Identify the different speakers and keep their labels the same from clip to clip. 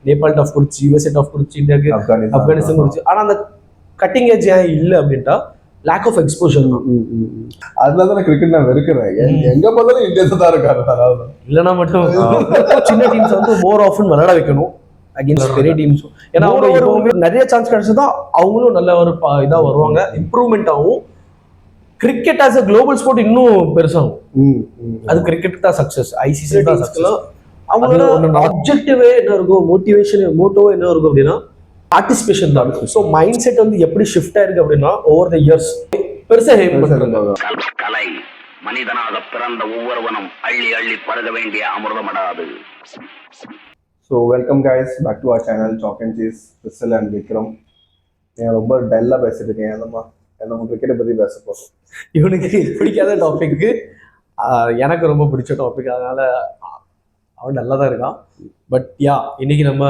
Speaker 1: Nepal tough கொடுத்து, USA tough கொடுத்து, இந்தியாவுக்கு ஆப்கானிஸ்தான் கொடுத்து. ஆனால் அந்த கட்டிங் ஏஜ் ஏன் இல்லை அப்படின்ட்டா லேக் ஆஃப் எக்ஸ்போஷர் தான்.
Speaker 2: அதனால கிரிக்கெட் நான் வெறுக்கிறேன். எங்க பார்த்தாலும் இந்தியா தான் இருக்காரு.
Speaker 1: இல்லைன்னா மட்டும் சின்ன டீம்ஸ் வந்து மோர் ஆஃபன் விளையாட வைக்கணும் அகேன்ஸ்ட் பெரிய டீம்ஸும். ஏன்னா அவங்க நிறைய சான்ஸ் கிடைச்சதான் அவங்களும் நல்ல ஒரு இதாக வருவாங்க, இம்ப்ரூவ்மெண்ட் ஆகும். Cricket as a global sport இன்னும் பெருசாகும். அது கிரிக்கெட் தான் சக்சஸ், ஐசிசி தான் சக்சஸ். அவங்களோட ஆப்ஜெக்டிவே என்ன இருக்கும், மோட்டோவோ என்ன இருக்கும் அப்படின்னா பார்ட்டிசிபேஷன் தான் இருக்கும். ஸோ மைண்ட் செட் வந்து எப்படி ஷிஃப்ட் ஆயிருக்கு அப்படின்னா ஓவர் த இயர்ஸ் பெருசா ஹேம் பண்றாங்க.
Speaker 3: கலை மனிதனாக பிறந்த ஒவ்வொருவனும் அள்ளி அள்ளி பருக வேண்டிய அமிர்தமடாது.
Speaker 2: So welcome guys back to our channel chalk and cheese Crystal and Vikram. நான் ரொம்ப டல்லாக பேசிட்டு இருக்கேன். நம்ம கிரிக்கெட்டை பற்றி பேச போகிறோம்.
Speaker 1: இவனுக்கு பிடிக்காத டாபிக்கு எனக்கு ரொம்ப பிடிச்ச டாபிக், அதனால அவன் நல்லா தான் இருக்கான். பட் இன்னைக்கு நம்ம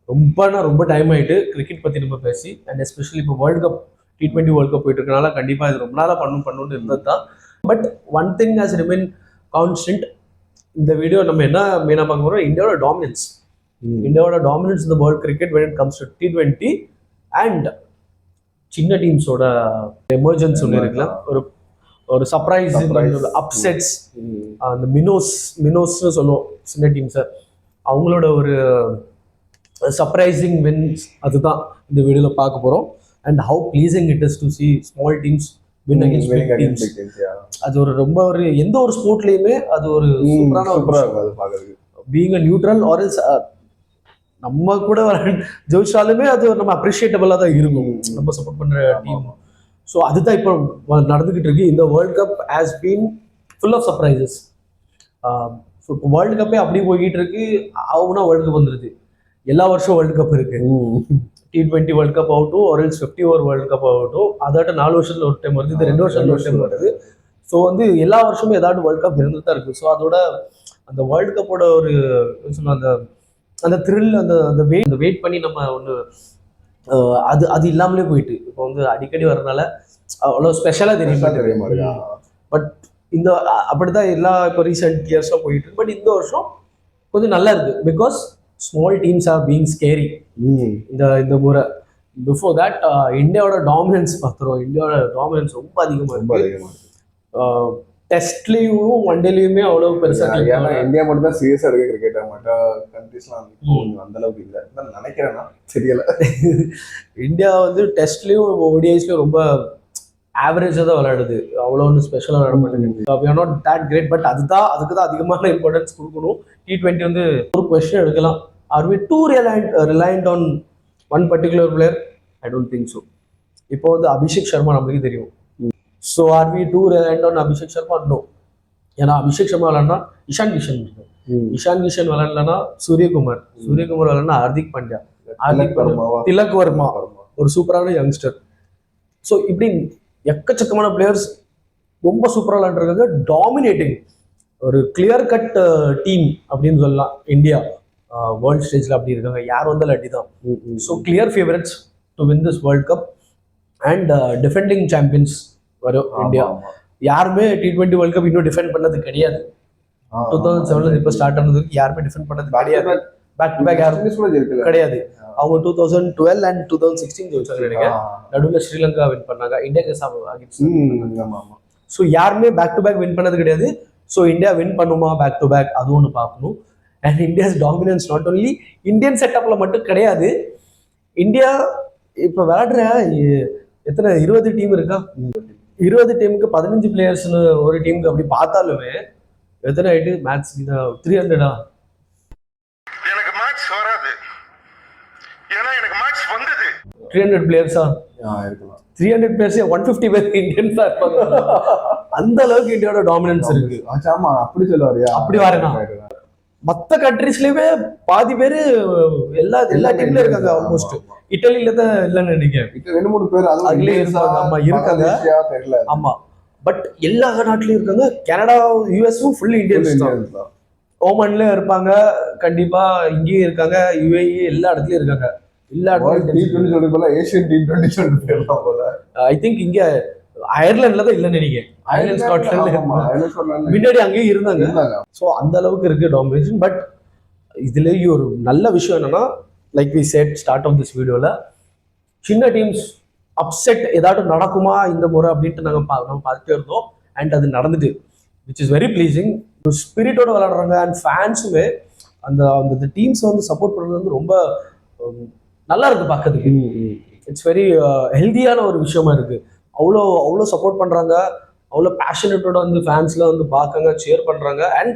Speaker 1: ரொம்ப டைம் ஆகிட்டு கிரிக்கெட் பற்றி நம்ம பேசி, அண்ட் எஸ்பெஷலி இப்போ world cup T20 world cup போயிட்டு இருக்கனால கண்டிப்பாக இது ரொம்ப நாளாக பண்ணணும்னு இருந்தது தான். But one thing has remain constant. இந்த வீடியோ நம்ம என்ன மெயினாக பார்க்க போகிறோம், இந்தியாவோட டாமினன்ஸ் இந்த world cricket when it comes to T20 and சின்ன டீம்ஸோட எமர்ஜென்ஸ் ஒன்று இருக்குல்ல, ஒரு சர்ப்ரைஸ் அப்செட்ஸ், அந்த மினோஸ்னு சொல்லுவோம் சின்ன டீம்ஸை, அவங்களோட ஒரு சர்ப்ரைசிங் வின்ஸ், அதுதான் இந்த வீடியோவில் பார்க்க போகிறோம். And how pleasing it is to see small teams win against big teams. அது ஒரு எந்த ஒரு ஸ்போர்ட்லேயுமே அது ஒரு சூப்பரான being a neutral or else நம்ம கூட ஜெயிச்சாலுமே அது நம்ம அப்ரிஷியேட்டபிளாக தான் இருக்கும், நம்ம சப்போர்ட் பண்ணுற டீம். ஸோ அதுதான் இப்போ நடந்துகிட்டு இருக்கு. இந்த world cup has been full of surprises. So இப்போ வேர்ல்டு கப்பே அப்படி போய்கிட்டு இருக்கு. அவனா வேர்ல்டு கப் வந்துருது, எல்லா வருஷம் வேர்ல்டு கப் இருக்கு. T20 வேர்ல்டு கப் ஆகட்டும், ஒரு 50 ஓவர் வேர்ல்டு கப் ஆகட்டும், அதாட்ட 4 வருஷத்துல ஒரு டைம் வருது, இது 2 வருஷத்துல ஒரு டைம் வருது. ஸோ வந்து எல்லா வருஷமும் ஏதாவது வேர்ல்டு கப் இருந்துட்டு தான் இருக்கு. ஸோ அதோட அந்த வேர்ல்டு கப்போட ஒரு அந்த த்ரில், அந்த வெயிட் பண்ணி நம்ம ஒன்று அது இல்லாமலே போயிட்டு இப்போ வந்து அடிக்கடி வர்றதுனால அவ்வளோ ஸ்பெஷலாக தெரிய மாட்டேங்குது. பட் இந்த அப்படிதான் எல்லா இப்போ ரீசெண்ட் இயர்ஸாக போயிட்டு இருக்கு. பட் இந்த வருஷம் கொஞ்சம் நல்லா இருக்கு, because small teams are being scary. இந்த முறை பிஃபோர் தட் இந்தியாவோட டாமினன்ஸ் பார்த்துருவோம். இந்தியாவோட டாமினன்ஸ் ரொம்ப அதிகமாக இருக்கு. டெஸ்ட்லயும் ஒன் டேலயுமே அவ்வளவு பெருசா
Speaker 2: ஏன்னா இந்தியா மட்டும் தான் சீரியஸா இருக்கு கிரிக்கெட். மற்ற கண்ட்ரீஸ்லாம் அந்த அளவுக்கு இல்லை நினைக்கிறேன்னா தெரியல.
Speaker 1: இந்தியா வந்து டெஸ்ட்லயும் ஓடிஐஸ்லயும் ரொம்ப ஆவரேஜா தான் விளையாடுது, அவ்வளோ ஒன்றும் ஸ்பெஷலாக விளையாட மாட்டேங்குது. We are not that great. But அதுக்கு தான் அதிகமான இம்பார்ட்டன்ஸ் கொடுக்கணும். T20 வந்து ஒரு கொஸ்டின் எடுக்கலாம், are we too reliant on one particular player? I don't think so. இப்போ வந்து அபிஷேக் சர்மா நம்மளுக்கு தெரியும். So are we too reliant on Abhishek Sharma? No. ஏன்னா அபிஷேக் சர்மா விளையாடுனா இஷான் கிஷன் விளையாடலன்னா சூரியகுமார் விளையாடுனா ஹார்திக் பாண்டியா, திலக் வர்மா ஒரு சூப்பரான யங்ஸ்டர். ஸோ இப்படி எக்கச்சக்கமான பிளேயர்ஸ் ரொம்ப சூப்பராக விளையாண்டுருக்காங்க. டாமினேட்டிங் ஒரு கிளியர் கட் டீம் அப்படின்னு சொல்லலாம். இந்தியா வேர்ல்ட் ஸ்டேஜில் அப்படி இருக்காங்க, யார் வந்தாலும் அடி தான். So clear favourites to win this world cup and defending champions வரும் இந்தியா. யாருமே T20 வேர்ல்ட் கப் இன்னும் டிஃபெண்ட் பண்ணது கிடையாது. 2007 இப்போ ஸ்டார்ட் ஆனதுக்கு யாருமே டிஃபெண்ட் பண்ணது கிடையாது. பேக் டு பேக் யாருமே கிடையாது. அவங்க 2012 அண்ட் 2016 ஜெயிச்சாங்க நினைக்கிறேன். நடுவில் ஸ்ரீலங்கா வின் பண்ணாங்க, இந்தியா. ஸோ யாருமே பேக் டு பேக் வின் பண்ணது கிடையாது. ஸோ இந்தியா வின் பண்ணுமா பேக் டு பேக், அது ஒன்று பார்க்கணும். And India's dominance not only Indian செட்டப்ல மட்டும் கிடையாது. இந்தியா இப்போ விளையாடுற எத்தனை 20 டீம் இருக்கா, 20 டீமுக்கு 15 பிளேயர்ஸ்னு ஒரு டீமுக்கு அப்படி பார்த்தாலுமே எத்தனை ஆயிட்டு மேட்ச் 300
Speaker 4: எனக்கு மேட்ச் வராது, ஏன்னா எனக்கு மேட்ச் வந்தது.
Speaker 1: 300 பிளேயர்ஸா
Speaker 2: இருக்கலாம்.
Speaker 1: 300 பிளேயர்ஸ் 150 பேர் இந்தியன்ஸ் தான் இருப்பாங்க. அந்த அளவுக்கு இந்தியாவோட டாமினன்ஸ் இருக்கு.
Speaker 2: ஆமா, அப்படி சொல்லுவாரியா?
Speaker 1: அப்படி வரேனா, மற்ற கண்ட்ரீஸ்லயுமே பாதி பேரு எல்லா டீம்ல இருக்காங்க. ஆல்மோஸ்ட் இட்டலியில தான் இல்லைன்னு நினைக்கிறேன்.
Speaker 2: 2-3 பேர்
Speaker 1: அதுலயே இருப்பாங்க. ஆமா இருக்காங்க. ஆமா, பட் எல்லா நாட்டிலயும் இருக்காங்க. கனடா, யூஎஸும் ஃபுல் இந்தியன்ஸ் தான். ஓமன்ல இருப்பாங்க கண்டிப்பா, இங்கேயும் இருக்காங்க, யுஏஇ எல்லா இடத்துலயும் இருக்காங்க. எல்லா இடத்துலயும்
Speaker 2: ஏசியன் T20 போல.
Speaker 1: ஐ திங்க் இங்க அயர்லாந்துல தான் இல்லைன்னு நினைக்கிறேன். அயர்லாந்து, ஸ்காட்லாந்து முன்னாடி அங்கேயும் இருந்தாங்க. ஸோ அந்த அளவுக்கு இருக்கு டாமினேஷன். பட் இதுலேயும் ஒரு நல்ல விஷயம் என்னன்னா, like we said start of this வீடியோவில், சின்ன டீம்ஸ் அப்செட் ஏதாட்டும் நடக்குமா இந்த முறை அப்படின்ட்டு நம்ம பார்த்துட்டே இருந்தோம். அண்ட் அது நடந்துட்டு, விச் இஸ் வெரி ப்ளீசிங். ஒரு ஸ்பிரிட்டோட விளையாடுறாங்க. அண்ட் ஃபேன்ஸுமே அந்த அந்த டீம்ஸை வந்து சப்போர்ட் பண்ணுறது வந்து ரொம்ப நல்லா இருக்கு பார்க்கறதுக்கு. இட்ஸ் வெரி ஹெல்தியான ஒரு விஷயமா இருக்கு. அவ்வளோ சப்போர்ட் பண்ணுறாங்க, அவ்வளோ பேஷனேட்டோட வந்து ஃபேன்ஸ்லாம் வந்து பார்க்காங்க, சேர் பண்ணுறாங்க. And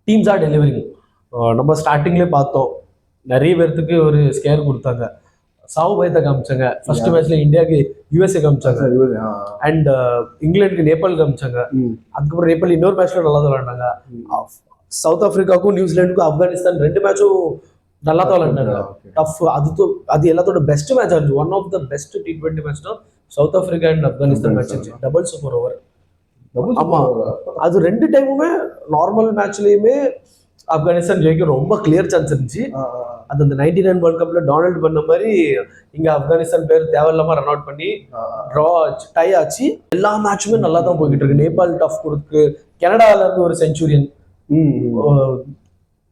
Speaker 1: teams are delivering. நம்ம ஸ்டார்டிங்லேயே பார்த்தோம், நிறைய பேர்த்துக்கு ஒரு ஸ்கேர் கொடுத்தாங்க. சாவு பயத்தை காமிச்சாங்க. ஃபர்ஸ்ட் மேட்ச்ல இந்தியாவுக்கு யூஎஸ்ஏ காமிச்சாங்க. அண்ட் இங்கிலாந்துக்கு நேபாள் காமிச்சாங்க. அதுக்கப்புறம் நேபாள் இன்னொரு மேட்ச்ல நல்லா தான் விளையாண்டாங்க. சவுத் ஆப்பிரிக்காவுக்கும் நியூசிலாண்டுக்கும் ஆப்கானிஸ்தான் 2 மேட்சும் நல்லா தான் விளையாண்டாங்க. டஃப். அது எல்லாத்தோட பெஸ்ட் மேட்ச் ஆச்சு. One of the best T20 match தான் south Africa and Afghanistan match ஆச்சு. Double super over. ஆமா, அது 2 டைமுமே நார்மல் மேட்ச்லயுமே ஆப்கானிஸ்தான் ஜெயிக்க ரொம்ப கிளியர் சான்ஸ் இருந்துச்சு. அது அந்த 99 வேர்ல்ட் கப்ல டொனால்டு பண்ண மாதிரி இங்க ஆப்கானிஸ்தான் பேர் தேவையில்லாம ரன் அவுட் பண்ணி ட்ரா டை ஆச்சு. எல்லா மேட்சுமே நல்லா தான் போய்கிட்டு இருக்கு. நேபாள் டஃப் கொடுக்கு. கனடால இருந்து ஒரு செஞ்சுரியன்,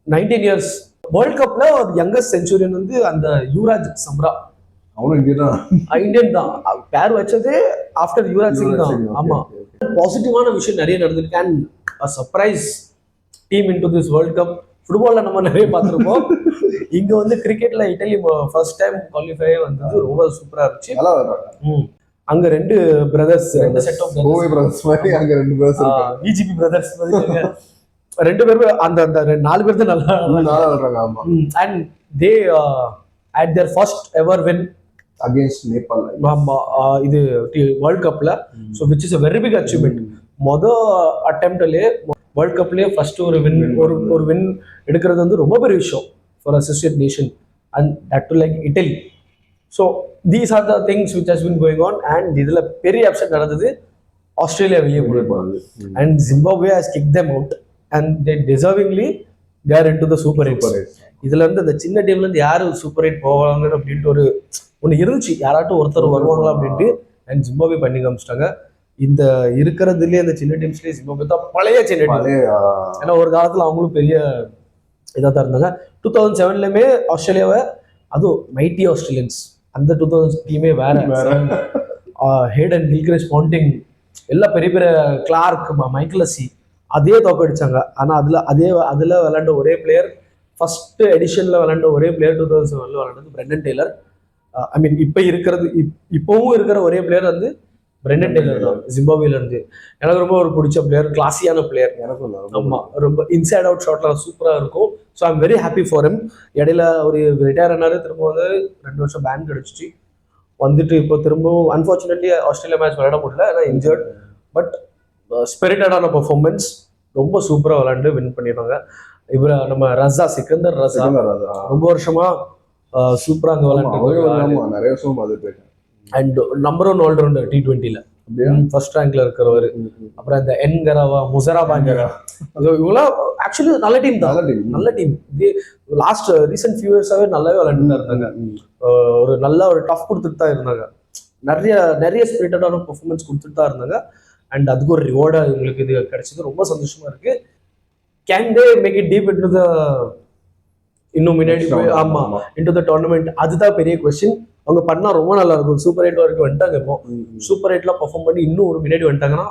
Speaker 1: 19 இயர்ஸ் வேர்ல்ட் கப்ல ஒரு யங்கஸ்ட் செஞ்சுரியன் வந்து அந்த யுவராஜ் சம்ரா. இந்தியன் தான். பேர் வச்சதே ஆஃப்டர் யுவராஜ் சிங் தான். ஆமா, பாசிட்டிவான விஷயம் நிறைய நடந்திருக்கு. And surprise team into this world cup. ஃபுட்பால்ல நம்ம நிறைய பார்த்துருப்போம். இங்க வந்து கிரிக்கெட்ல இட்டலி ஃபர்ஸ்ட் டைம் குவாலிஃபை வந்தது ரொம்ப சூப்பரா இருந்துச்சு. அங்க 2 பிரதர்ஸ், 2 செட் ஆஃப் பிரதர்ஸ் மாதிரி அங்க 2 பிரதர்ஸ் இருக்காங்க. பிஜிபி பிரதர்ஸ் மாதிரி 2 பேருமே அந்த 4 பேர் தான் நல்லா விளையாடுறாங்க. ஆமா. And they at their first ever win
Speaker 2: against Nepal.
Speaker 1: ஆமா, இது வேர்ல்ட் கப்ல. So which is a very big achievement. மொதல் அட்டெம்ப்ட்லயே வேர்ல்ட் கப்லயே ஃபர்ஸ்ட் ஒரு வின் எடுக்கிறது வந்து ரொம்ப பெரிய விஷயம் for associate nation. And that to like Italy. So these are the things which has been going on. And இதுல பெரிய அப்செட் நடந்தது, ஆஸ்திரேலியா வெளியே போனது. And Zimbabwe has kick them out and they deservingly they are into the super 8. இதுல இருந்து அந்த சின்ன டீம்ல இருந்து யாரு சூப்பர் 8 போவாங்க அப்படின்ட்டு ஒன்று இருந்துச்சு. யாராட்டும் ஒருத்தர் வருவாங்களா அப்படின்ட்டு. அண்ட் ஜிம்பாப்வே பண்ணி காமிச்சிட்டாங்க. இந்த இருக்கிறதுலேயே அந்த சின்ன டீம்ஸ்லேயே ஜிம்பாப்வே தான் பழைய சின்ன டீம். ஏன்னா ஒரு காலத்தில் அவங்களும் பெரிய இதாக தான் இருந்தாங்க. 2007லயுமே ஆஸ்திரேலியாவை, அதுவும் மைட்டி ஆஸ்திரேலியன்ஸ், அந்த 2000 டீமே வேற. ஹேடன், கில்கிரிஸ்ட், பாண்டிங் எல்லாம் பெரிய பெரிய, கிளார்க், மைக்கேலசி அதே தோக்கடிச்சாங்க. ஆனால் அதில் விளையாண்ட ஒரே பிளேயர், ஃபர்ஸ்ட் எடிஷன்ல விளையாண்ட ஒரே பிளேயர் 2007ல விளையாண்டது பிரெண்டன் டெய்லர். ஐ மீன் இப்பவும் இருக்கிற ஒரே பிளேயர் வந்து பிரெண்டன் டெய்லர் தான், ஜிம்பாப்வேல இருந்து. எனக்கு ரொம்ப ஒரு பிடிச்ச பிளேயர், கிளாஸியான பிளேயர். எனக்கும் ஆமா, ரொம்ப இன்சைட் அவுட் ஷாட்ல சூப்பரா இருக்கும். So I'm very happy for him. இடையில ஒரு ரிட்டையர் ஆனாரு, திரும்ப வந்து 2 வருஷம் பேன் கிடைச்சிச்சு. வந்துட்டு இப்போ திரும்பவும் அன்ஃபார்ச்சுனேட்லி ஆஸ்திரேலியா மேட்ச் விளையாட முடியல, ஏன்னா இன்ஜர்ட். பட் ஸ்பிரிட்டடான பெர்ஃபார்மன்ஸ், ரொம்ப சூப்பரா விளையாண்டு வின் பண்ணிடுவாங்க. இவர நம்ம சிக்கந்தர் ரஸா ரொம்ப வருஷமா சூப்பரா அங்க விளையாண்டு
Speaker 2: நிறைய வருஷம் பார்த்துட்டு.
Speaker 1: அண்ட் நம்பர் 1 ஆல்ரவுண்டர் T20ல ஃபர்ஸ்ட் ரேங்க்ல இருக்கிறவர். அப்புறம் இந்த என்கராவா, முசராபாங்கரா, இவங்களாம் ஆக்சுவலி நல்ல டீம் தான். நல்ல டீம். லாஸ்ட் ரீசெண்ட் ஃபியூ இயர்ஸாவே நல்லாவே விளையாண்டு இருந்தாங்க. ஒரு நல்ல ஒரு டஃப் கொடுத்துட்டு தான் இருந்தாங்க. நிறைய ஸ்பிரிட்டடான பெர்ஃபார்மன்ஸ் கொடுத்துட்டு தான் இருந்தாங்க. அண்ட் அதுக்கு ஒரு ரிவார்டா இவங்களுக்கு இது கிடைச்சது ரொம்ப சந்தோஷமா இருக்கு. Can they make it deep into the இன்னும் முன்னாடி ஆமா இன்டு த டோர்னமெண்ட்? அதுதான் பெரிய கொஸ்டின். அவங்க பண்ணா ரொம்ப நல்லா இருக்கும். சூப்பர் 8 வரைக்கும் வந்துட்டாங்க. இப்போ சூப்பர் 8லாம் பெர்ஃபார்ம் பண்ணி இன்னும் ஒரு முன்னாடி வந்துட்டாங்கன்னா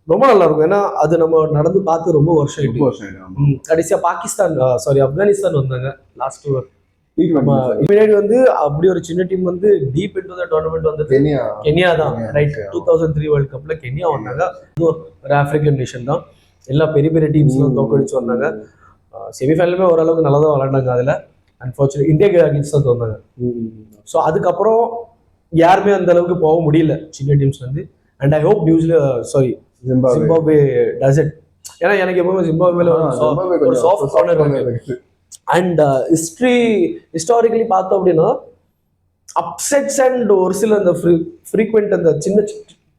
Speaker 1: ரொம்ப நல்லா இருக்கும். ஏன்னா அது நம்ம நடந்து பார்த்து ரொம்ப வருஷம் ஆயிட்டு. கடைசியா ஆப்கானிஸ்தான் வந்தாங்க லாஸ்ட் ஓவர். முன்னாடி வந்து அப்படி ஒரு சின்ன டீம் வந்து டீப் இன்டு த டோர்னமெண்ட் வந்து கென்யா தான். ரைட், 2003 வேர்ல்ட் கப்ல கென்யா வந்தாங்க. ஒரு ஆப்பிரிக்கன் நேஷன் தான். எல்லா பெரிய பெரிய டீம்ஸ்லாம் தோக்கடிச்சு வந்தாங்க. செமிஃபைனலுமே ஓரளவுக்கு நல்லா தான் விளையாண்டாங்க. அதில் அன்ஃபார்ச்சுனேட் இந்தியாவுக்கு அகேன்ஸ்ட் தான் வந்தாங்க. ஸோ அதுக்கப்புறம் யாருமே அந்த அளவுக்கு போக முடியல சின்ன டீம்ஸ்ல இருந்து. And I hope Zimbabwe does it. ஏன்னா எனக்கு எப்பவுமே ஜிம்பாப்வேல ஒரு சாஃப்ட் கார்னர் இருக்கு. அண்ட் ஹிஸ்டாரிக்கலி பார்த்தோம் அப்படின்னா அப்செட்ஸ் அண்ட் ஒரு சில அந்த ஃப்ரீக்வெண்ட் அந்த சின்ன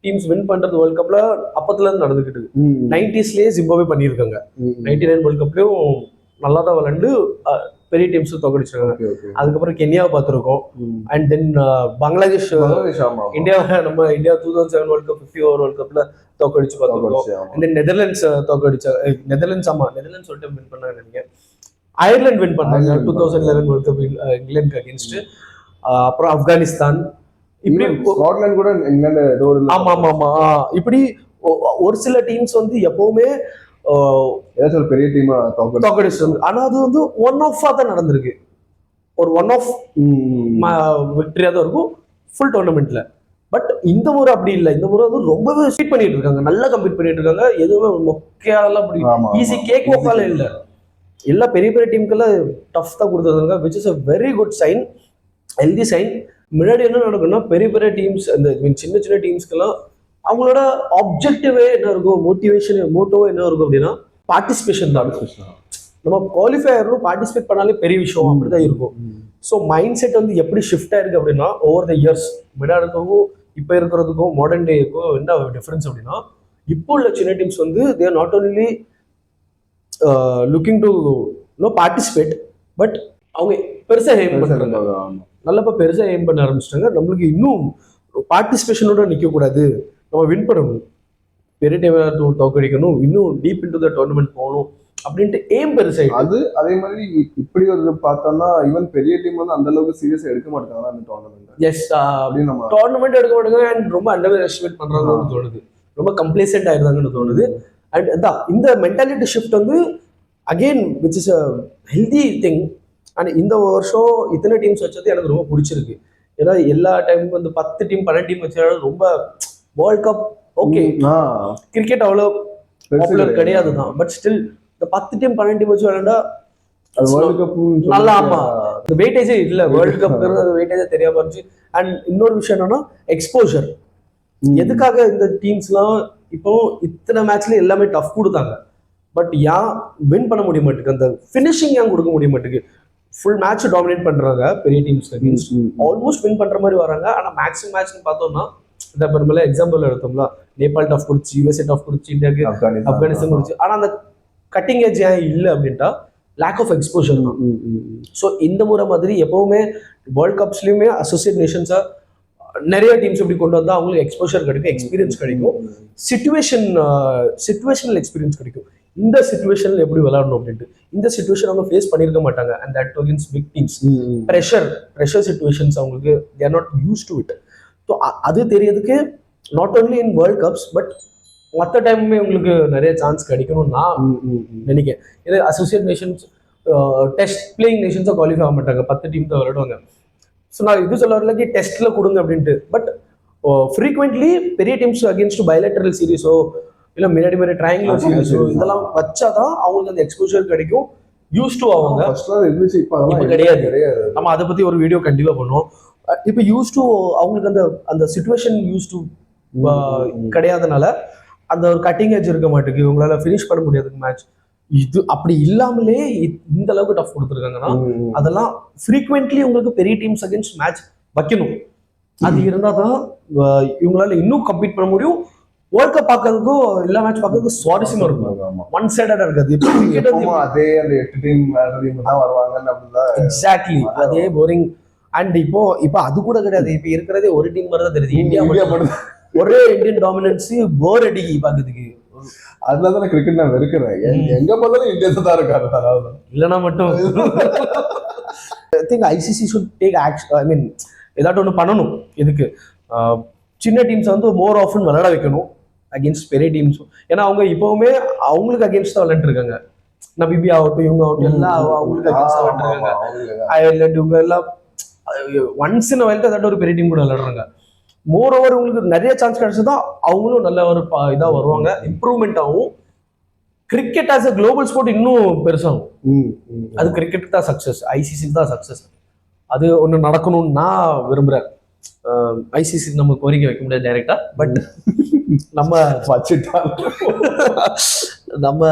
Speaker 1: டீம்ஸ் வின் பண்றது வேர்ல்ட் கப்ல அப்பத்துல இருந்து நடந்துகிட்டு இருக்கு. 90ஸ்லயே ஜிம்பாப்வே பண்ணியிருக்காங்க. 99 வேர்ல்ட் கப்லயும் நல்லா தான் விளையாண்டு பெரிய டீம்ஸ் தோக்கடிச்சிருக்காங்க. அதுக்கப்புறம் கென்யாவை பார்த்துருக்கோம். And then Bangladesh, India 2007 world cup 50 over world கப்ல தோக்கடிச்சு பார்த்துருக்கோம். அண்ட் தென் நெதர்லாண்ட்ஸ் தோக்கடிச்ச நெதர்லாண்ட்ஸ் ஒரு டைம் வின் பண்ணாங்க நினைக்கிறேன். அயர்லாந்து வின் பண்ணாங்க
Speaker 2: Ireland
Speaker 1: 2011 வேர்ல்ட் கப் இங்கிலாந்துக்கு அகேன்ஸ்ட். அப்புறம் ஆப்கானிஸ்தான், இப்படி
Speaker 2: ஸ்காட்லாந்து கூட இங்கிலாந்து ஏதோ ஒரு
Speaker 1: ஆமா ஆமா ஆமா இப்படி ஒரு சில டீம்ஸ் வந்து எப்பவுமே
Speaker 2: ஏதாச்சும் ஒரு பெரிய டீமா
Speaker 1: தோக்கடிச்சு. ஆனா அது வந்து ஒன் ஆஃபா தான் நடந்திருக்கு, ஒரு ஒன் ஆஃப் விக்டரியா தான் இருக்கும் ஃபுல் டோர்னமெண்ட்ல. பட் இந்த முறை அப்படி இல்லை, இந்த முறை வந்து ரொம்பவே ஸ்வீட் பண்ணிட்டு இருக்காங்க, நல்லா கம்ப்ளீட் பண்ணிட்டு இருக்காங்க. எதுவுமே மொக்கையாலாம் அப்படி ஈஸி கேக் ஒக்கால இல்லை, எல்லா பெரிய பெரிய டீமுக்கெல்லாம் டஃப் தான் கொடுத்துருக்காங்க, which is a very good sign, healthy sign. முன்னாடி என்ன நடக்கும்னா பெரிய பெரிய டீம்ஸ் அந்த சின்ன சின்ன டீம்ஸ்க்கெல்லாம் அவங்களோட ஆப்ஜெக்டிவே என்ன இருக்கும், மோட்டோவோ என்ன இருக்கும் அப்படின்னா பார்ட்டிசிபேஷன் தான். நம்ம குவாலிஃபை ஆகணும், பார்ட்டிசிபேட் பண்ணாலே பெரிய விஷயம் அப்படிதான் இருக்கும். ஸோ மைண்ட் செட் வந்து எப்படி ஷிஃப்ட் ஆயிருக்கு அப்படின்னா ஓவர் த இயர்ஸ், முன்னாடிக்கும் இப்போ இருக்கிறதுக்கும் மாடர்ன் டேக்கும் என்ன டிஃபரன்ஸ் அப்படின்னா, இப்போ உள்ள சின்ன டீம்ஸ் வந்து தேர் not only looking to participate, but அவங்க பெருசா எய்ம் பண்றாங்க, நல்லப்ப பெருசா எய்ம் பண்ண ஆரம்பிச்சிட்டாங்க. நம்மளுக்கு இன்னும் பார்ட்டிசிபேஷனோட நிற்கக்கூடாது, நம்ம வின் பண்ணணும், பெரிய டீம் தோக்கடிக்கணும், இன்னும் டீப் இன்டு த டோர்னமெண்ட் போகணும் அப்படின்ட்டு எய்ம் பெருசாயிடும்.
Speaker 2: அது அதே மாதிரி இப்படி ஒரு பார்த்தோம்னா ஈவன் பெரிய டீம் வந்து அந்த அளவுக்கு சீரியஸா எடுக்க மாட்டாங்க அந்த டோர்னமெண்ட்.
Speaker 1: எஸ், டோர்னமெண்ட் எடுக்க மாட்டாங்க அண்ட் ரொம்ப அண்டர் எஸ்டிமேட் பண்றாங்கன்னு தோணுது, ரொம்ப கம்ப்ளேசன்ட் ஆயிருந்தாங்கன்னு தோணுது. அண்ட் அதான் இந்த மென்டாலிட்டி ஷிஃப்ட் வந்து again which is a healthy thing. And இந்த வருஷம் இத்தனை டீம்ஸ் வச்சது எனக்கு ரொம்ப பிடிச்சிருக்கு. ஏன்னா எல்லா டைமும் வந்து 10 டீம் 12 டீம் வச்சாலும் ரொம்ப வேர்ல்ட் கப் ஓகே, கிரிக்கெட் அவ்வளோ பாப்புலர் கிடையாது தான், பட் ஸ்டில் இந்த 10 டீம் 12 டீம் வச்சு விளையாண்டா
Speaker 2: வேர்ல்ட் கப்
Speaker 1: நல்லா. ஆமா, இந்த வெயிட்டேஜே இல்லை, வேர்ல்டு கப் வெயிட்டேஜே தெரியாம இருந்துச்சு. அண்ட் இன்னொரு விஷயம் என்னன்னா எக்ஸ்போஷர். எதுக்காக இந்த டீம்ஸ்லாம் இப்போ இத்தனை மேட்ச்ல எல்லாமே டஃப் கொடுத்தாங்க, பட் ஏன் வின் பண்ண முடிய மாட்டேங்குது, அந்த ஃபினிஷிங் ஏன் கொடுக்க முடிய மாட்டேங்குது. ஃபுல் மேட்ச் டாமினேட் பண்றாங்க பெரிய டீம்ஸ் அகேன்ஸ்ட், ஆல்மோஸ்ட் வின் பண்ற மாதிரி வராங்க. ஆனா மேக்ஸிமம் மேட்ச்னு பார்த்தோம்னா இந்த பெருமையில எக்ஸாம்பிள் எடுத்தோம்னா நேபாள் டஃப் கொடுத்து, யூஎஸ்ஏ டஃப் கொடுத்து, இந்தியாவுக்கு ஆப்கானிஸ்தான் கொடுத்து. ஆனா அந்த கட்டிங் ஏஜ் ஏன் இல்லை அப்படின்ட்டா லேக் ஆஃப் எக்ஸ்போஷர் தான். ஸோ இந்த முறை மாதிரி எப்பவுமே வேர்ல்ட் கப்ஸ்லயுமே அசோசியேட் நேஷன்ஸா நிறைய டீம்ஸ் இப்படி கொண்டு வந்தா அவங்களுக்கு எக்ஸ்போஷர் கிடைக்கும், எக்ஸ்பீரியன்ஸ் கிடைக்கும், சிச்சுவேஷனல் எக்ஸ்பீரியன்ஸ் கிடைக்கும். இந்த சிச்சுவேஷன்ல எப்படி விளையாடணும் அப்படின்ட்டு இந்த சிச்சுவேஷன் அவங்க ஃபேஸ் பண்ணிருக்க மாட்டாங்க. And that against big teams, pressure situations அவங்களுக்கு they are not use to it. So அது தெரியறதுக்கு not only in world cups but மற்ற டைமுமே உங்களுக்கு நிறைய சான்ஸ் கிடைக்கணும்னு நான் நினைக்கிறேன். இது அசோசியேட் நேஷன்ஸ் டெஸ்ட் பிளேயிங் நேஷன்ஸாக குவாலிஃபை ஆக மாட்டாங்க, 10 டீம் தான் விளையாடுவாங்க. ஸோ நான் இது சொல்ல வரல டெஸ்ட்ல கொடுங்க அப்படின்ட்டு, பட் ஃப்ரீக்வெண்ட்லி பெரிய டீம்ஸ் அகேன்ஸ்ட் பயலேட்டரல் சீரீஸோ இல்லை முன்னாடி ட்ரையாங்குலர் சீரீஸோ இதெல்லாம் வச்சாதான் அவங்களுக்கு அந்த எக்ஸ்போஷர் கிடைக்கும், யூஸ் டு ஆவாங்க. இப்போ கிடையாது, நம்ம அதை பத்தி ஒரு வீடியோ கண்டிப்பா பண்ணுவோம். இப்போ யூஸ் டு அவங்களுக்கு அந்த சிச்சுவேஷன் யூஸ் டு கிடையாதனால அந்த ஒரு கட்டிங் ஏஜ் இருக்க மாட்டேங்குது, இவங்களால ஃபினிஷ் பண்ண முடியாது மேட்ச். இது அப்படி இல்லாமலே இந்த அளவுக்கு டஃப் கொடுத்துருக்காங்கன்னா அதெல்லாம் ஃப்ரீக்வெண்ட்லி உங்களுக்கு பெரிய டீம்ஸ் அகேன்ஸ்ட் மேட்ச் வைக்கணும். அது இருந்தால் தான் இவங்களால இன்னும் கம்ப்ளீட் பண்ண முடியும். வேர்ல்ட் கப் பார்க்கறதுக்கும் எல்லா மேட்ச் பார்க்கறதுக்கும் சுவாரஸ்யமா இருக்கும், ஒன் சைடடா இருக்காது.
Speaker 2: அதே அந்த 8 டீம் தான் வருவாங்க,
Speaker 1: எக்ஸாக்ட்லி அதே போரிங். அண்ட் இப்போ அது கூட கிடையாது, இப்போ இருக்கிறதே ஒரு டீம் மாதிரி தான் தெரியுது, இந்தியா மட்டும் ஒரே இந்தியன் டாமினன்ஸ் போர் அடிக்கி பாக்குறதுக்கு.
Speaker 2: அதனால தான் கிரிக்கெட் நான் வெறுக்கிறேன், எங்க பார்த்தாலும் இந்தியா தான் இருக்காரு.
Speaker 1: இல்லைன்னா மட்டும் I think ICC should take action, I mean ஏதாட்டும் ஒன்று பண்ணணும். இதுக்கு சின்ன டீம்ஸ் வந்து மோர் ஆஃபன் விளையாட வைக்கணும் அகேன்ஸ்ட் பெரிய டீம்ஸும். ஏன்னா அவங்க இப்பவுமே அவங்களுக்கு அகேன்ஸ்ட் தான் விளையாண்டு இருக்காங்க. நபிபி ஆகட்டும் இவங்க ஆகட்டும் எல்லாம் அவங்களுக்கு அகேன்ஸ்ட் விளையாண்டு இருக்காங்க. அயர்லாந்து இவங்க எல்லாம் ஒன்ஸ் இன் வைல்ட் ஏதாட்டும் ஒரு பெரிய டீம் கூட விளையாடுறாங்க. மோர் ஓவர் உங்களுக்கு நிறைய சான்ஸ் கிடைச்சதா அவங்களும் நல்ல ஒரு இதாக வருவாங்க, இம்ப்ரூவ்மெண்ட் ஆகும். Cricket as a global sport இன்னும் பெருசாகும். அது கிரிக்கெட் தான் சக்சஸ், ஐசிசி தான் சக்சஸ். அது ஒன்று நடக்கணும்னு நான் விரும்புகிறேன். ஐசிசி நம்ம கோரிக்கை வைக்க முடியாது டைரக்டா, பட் நம்ம நம்ம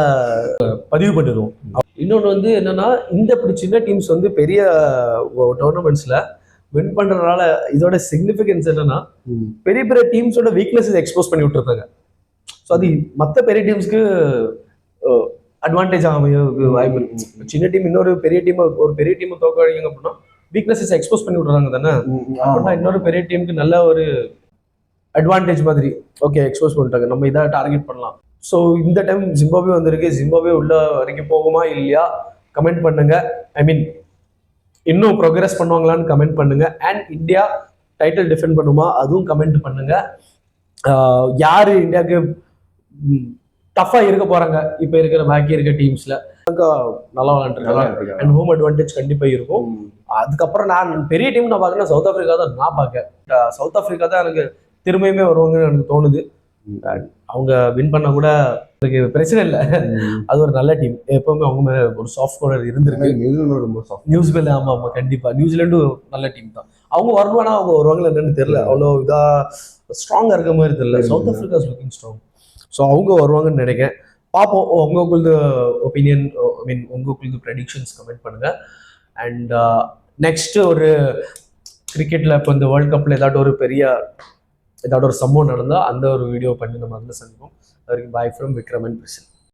Speaker 1: பதிவு பண்ணிடுவோம். இன்னொன்று வந்து என்னன்னா இந்த இப்படி சின்ன டீம்ஸ் வந்து பெரிய டோர்னமெண்ட்ஸ்ல வின் பண்றதுனால இதோட சிக்னிஃபிகன்ஸ் என்னன்னா பெரிய பெரிய டீம்ஸோட வீக்னஸஸ் எக்ஸ்போஸ் பண்ணி விட்டுருக்காங்க. ஸோ அது மற்ற பெரிய டீம்ஸ்க்கு அட்வான்டேஜ் ஆகும் வாய்ப்பு இருக்கு. சின்ன டீம் இன்னொரு பெரிய டீமை தோக்கடிங்க அப்படின்னா வீக்னஸஸ் எக்ஸ்போஸ் பண்ணி விடுறாங்க தானே, அப்படின்னா இன்னொரு பெரிய டீமுக்கு நல்ல ஒரு அட்வான்டேஜ் மாதிரி ஓகே எக்ஸ்போஸ் பண்ணிட்டாங்க, நம்ம இதை டார்கெட் பண்ணலாம். ஸோ இந்த டைம் ஜிம்பாப்வே வந்திருக்கு, ஜிம்பாப்வே உள்ள வரைக்கும் போகுமா இல்லையா கமெண்ட் பண்ணுங்க. ஐ மீன் இன்னும் ப்ரோக்ரஸ் பண்ணுவாங்களான்னு கமெண்ட் பண்ணுங்க. அண்ட் இந்தியா டைட்டில் டிஃபெண்ட் பண்ணுமா அதுவும் கமெண்ட் பண்ணுங்க. யாரு இந்தியாவுக்கு டஃபா இருக்க போறாங்க இப்போ இருக்கிற பாக்கி இருக்க டீம்ஸ்ல நல்லா விளையாண்டுருக்காங்க. அண்ட் ஹோம் அட்வான்டேஜ் கண்டிப்பா இருக்கும். அதுக்கப்புறம் நான் பெரிய டீம் நான் பார்க்கறேன் சவுத் ஆப்பிரிக்கா தான் நான் பார்க்கேன். சவுத் ஆப்பிரிக்கா தான் எனக்கு திரும்பியுமே வருவாங்கன்னு எனக்கு தோணுது. அவங்க வின் பண்ண கூட எனக்கு பிரச்சனை இல்லை. அது ஒரு நல்ல டீம். எப்பவுமே அவங்க மேல ஒரு சாஃப்ட் கார்னர் இருந்திருக்கு.
Speaker 2: நியூசிலாந்து ரொம்ப சாஃப்ட்.
Speaker 1: நியூசிலாந்து ஆமா ஆமா கண்டிப்பா நியூசிலாண்டும் நல்ல டீம் தான். அவங்க வரணும்னா அவங்க வருவாங்களா என்னன்னு தெரியல. அவ்வளோ இதா ஸ்ட்ராங்கா இருக்க மாதிரி தெரியல. South Africa is looking strong. So அவங்க வருவாங்கன்னு நினைக்கிறேன். பார்ப்போம். உங்களுக்கு ஒப்பீனியன் ஐ மீன் உங்களுக்கு ப்ரெடிக்ஷன்ஸ் கமெண்ட் பண்ணுங்க. அண்ட் நெக்ஸ்ட் ஒரு கிரிக்கெட்ல இப்போ இந்த வேர்ல்ட் கப்ல ஏதாட்டும் ஒரு சம்பவம் நடந்தால் அந்த ஒரு வீடியோ பண்ணி நம்ம அதில் சந்திப்போம். அது வரைக்கும் பாய் ஃப்ரம் விக்ரம் அண்ட் பிரிசல்.